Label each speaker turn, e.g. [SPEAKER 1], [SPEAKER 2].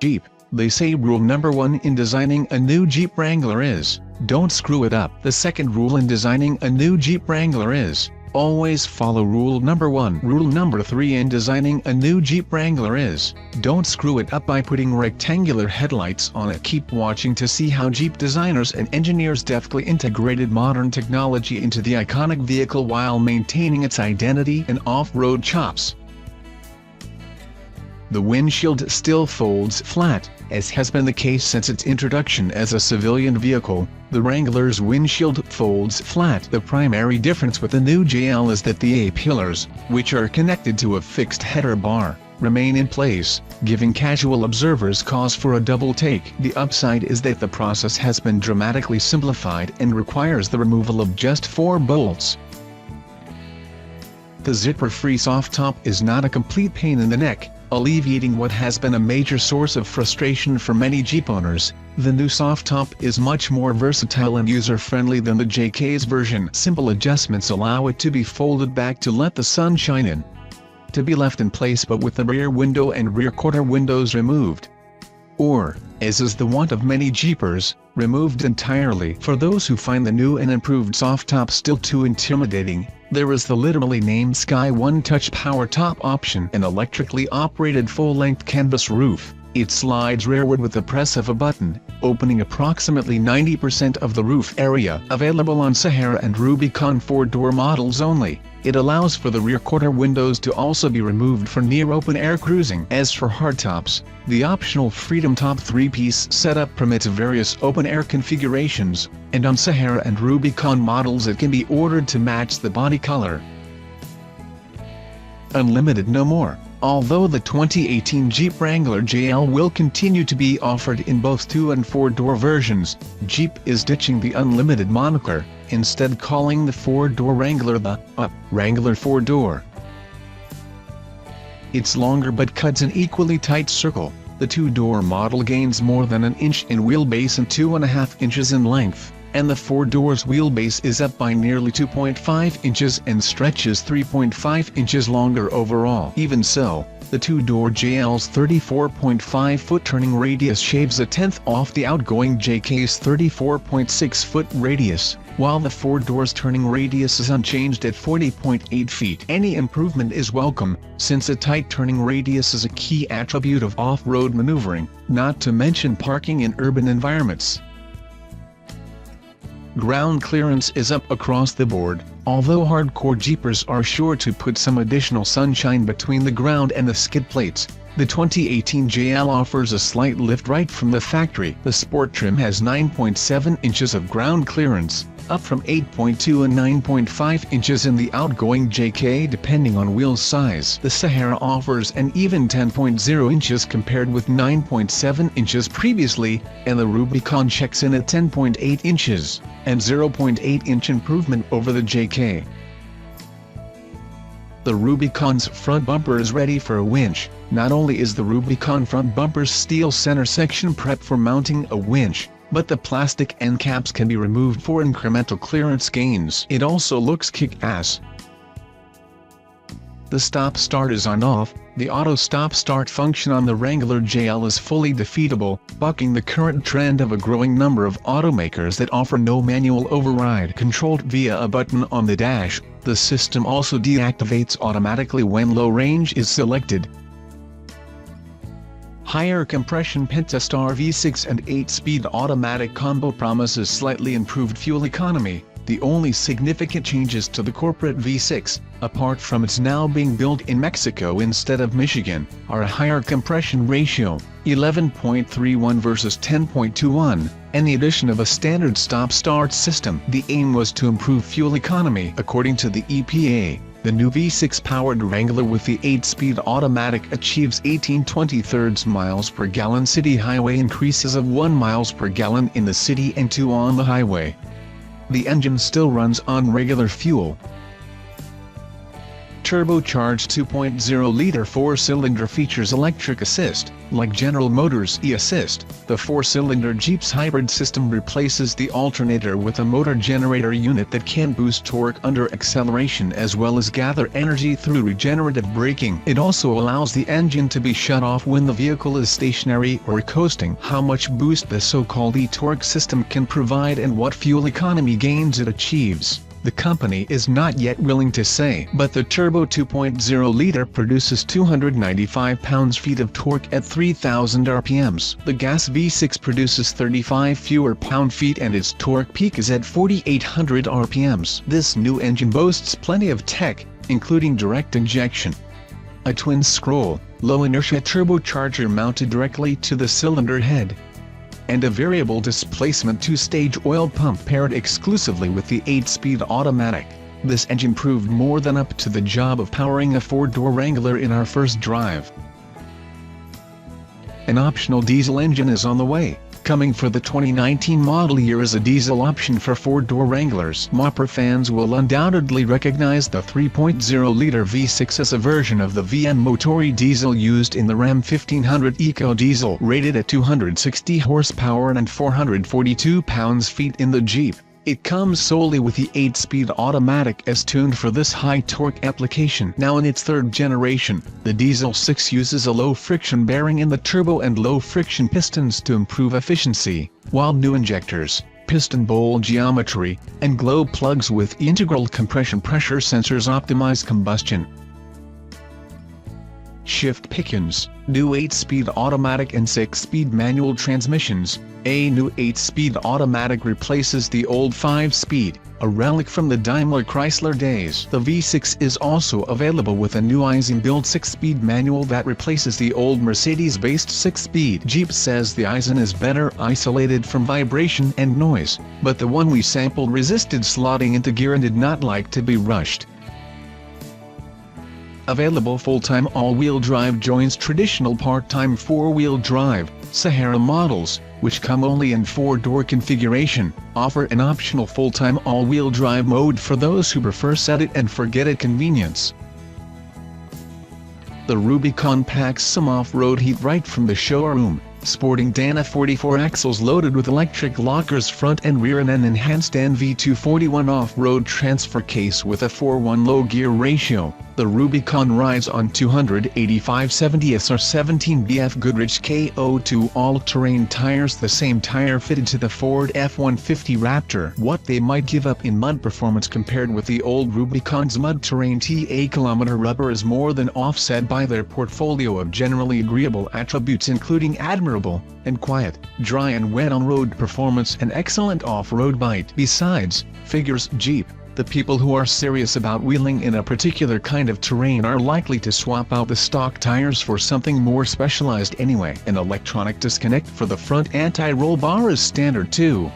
[SPEAKER 1] Jeep, they say rule number 1 in designing a new Jeep Wrangler is, don't screw it up. The second rule in designing a new Jeep Wrangler is, always follow rule number 1. Rule number 3 in designing a new Jeep Wrangler is, don't screw it up by putting rectangular headlights on it. Keep watching to see how Jeep designers and engineers deftly integrated modern technology into the iconic vehicle while maintaining its identity and off-road chops. The windshield still folds flat, as has been the case since its introduction as a civilian vehicle. The Wrangler's windshield folds flat. The primary difference with the new JL is that the A-pillars, which are connected to a fixed header bar, remain in place, giving casual observers cause for a double take. The upside is that the process has been dramatically simplified and requires the removal of just 4 bolts. The zipper-free soft top is not a complete pain in the neck, alleviating what has been a major source of frustration for many Jeep owners. The new soft top is much more versatile and user-friendly than the JK's version. Simple adjustments allow it to be folded back to let the sun shine in, to be left in place but with the rear window and rear quarter windows removed, or, as is the want of many Jeepers, removed entirely. For those who find the new and improved soft top still too intimidating, there is the literally named Sky One Touch Power Top option, an electrically operated full-length canvas roof. It slides rearward with the press of a button, opening approximately 90% of the roof area. Available on Sahara and Rubicon 4-door models only, it allows for the rear quarter windows to also be removed for near open-air cruising. As for hardtops, the optional Freedom Top 3-piece setup permits various open-air configurations, and on Sahara and Rubicon models it can be ordered to match the body color. Unlimited no more. Although the 2018 Jeep Wrangler JL will continue to be offered in both 2- and 4-door versions, Jeep is ditching the Unlimited moniker, instead calling the 4-door Wrangler the Wrangler 4-door. It's longer but cuts an equally tight circle. The 2-door model gains more than an inch in wheelbase and 2.5 inches in length, and the 4-door's wheelbase is up by nearly 2.5 inches and stretches 3.5 inches longer overall. Even so, the 2-door JL's 34.5-foot turning radius shaves a tenth off the outgoing JK's 34.6-foot radius, while the 4-door's turning radius is unchanged at 40.8 feet. Any improvement is welcome, since a tight turning radius is a key attribute of off-road maneuvering, not to mention parking in urban environments. Ground clearance is up across the board, although hardcore Jeepers are sure to put some additional sunshine between the ground and the skid plates. The 2018 JL offers a slight lift right from the factory. The sport trim has 9.7 inches of ground clearance, up from 8.2 and 9.5 inches in the outgoing JK depending on wheel size. The Sahara offers an even 10.0 inches compared with 9.7 inches previously, and the Rubicon checks in at 10.8 inches, and 0.8-inch improvement over the JK. The Rubicon's front bumper is ready for a winch. Not only is the Rubicon front bumper's steel center section prepped for mounting a winch, but the plastic end caps can be removed for incremental clearance gains. It also looks kick-ass. The stop-start is on-off. The auto stop-start function on the Wrangler JL is fully defeatable, bucking the current trend of a growing number of automakers that offer no manual override. Controlled via a button on the dash, the system also deactivates automatically when low range is selected. Higher compression Pentastar V6 and 8-speed automatic combo promises slightly improved fuel economy. The only significant changes to the corporate V6, apart from its now being built in Mexico instead of Michigan, are a higher compression ratio, 11.31 versus 10.21, and the addition of a standard stop-start system. The aim was to improve fuel economy. According to the EPA, the new V6-powered Wrangler with the 8-speed automatic achieves 18.23 miles per gallon city highway increases of 1 miles per gallon in the city and 2 on the highway. The engine still runs on regular fuel. turbocharged 2.0-liter four-cylinder features electric assist, like General Motors' e-assist. The four-cylinder Jeep's hybrid system replaces the alternator with a motor-generator unit that can boost torque under acceleration as well as gather energy through regenerative braking. It also allows the engine to be shut off when the vehicle is stationary or coasting. How much boost the so-called e-torque system can provide and what fuel economy gains it achieves, the company is not yet willing to say. But the turbo 2.0-liter produces 295 pounds-feet of torque at 3,000 RPMs. The gas V6 produces 35 fewer pound-feet and its torque peak is at 4,800 RPMs. This new engine boasts plenty of tech, including direct injection, a twin-scroll, low-inertia turbocharger mounted directly to the cylinder head, and a variable displacement two-stage oil pump paired exclusively with the 8-speed automatic. This engine proved more than up to the job of powering a four-door Wrangler in our first drive. An optional diesel engine is on the way. Coming for the 2019 model year is a diesel option for four-door Wranglers. Mopper fans will undoubtedly recognize the 3.0-liter V6 as a version of the VM Motori diesel used in the Ram 1500 Eco Diesel, rated at 260 horsepower and 442 pounds-feet in the Jeep. It comes solely with the 8-speed automatic as tuned for this high-torque application. Now in its third generation, the Diesel 6 uses a low-friction bearing in the turbo and low-friction pistons to improve efficiency, while new injectors, piston bowl geometry, and glow plugs with integral compression pressure sensors optimize combustion. Shift pickups, new 8-speed automatic and 6-speed manual transmissions. A new 8-speed automatic replaces the old 5-speed, a relic from the Daimler-Chrysler days. The V6 is also available with a new Aisin-built 6-speed manual that replaces the old Mercedes-based 6-speed. Jeep says the Aisin is better isolated from vibration and noise, but the one we sampled resisted slotting into gear and did not like to be rushed. Available full-time all-wheel drive joins traditional part-time four-wheel drive Sahara models, which come only in four-door configuration, offer an optional full-time all-wheel drive mode for those who prefer set-it-and-forget-it convenience. The Rubicon packs some off-road heat right from the showroom, sporting Dana 44 axles loaded with electric lockers front and rear and an enhanced NV241 off-road transfer case with a 4:1 low-gear ratio. The Rubicon rides on 285/70s or 17BF Goodrich KO2 all-terrain tires, the same tire fitted to the Ford F-150 Raptor. What they might give up in mud performance compared with the old Rubicon's mud-terrain TA kilometer rubber is more than offset by their portfolio of generally agreeable attributes including admirable and quiet, dry and wet on-road performance and excellent off-road bite. Besides, figures Jeep, the people who are serious about wheeling in a particular kind of terrain are likely to swap out the stock tires for something more specialized anyway. An electronic disconnect for the front anti-roll bar is standard too.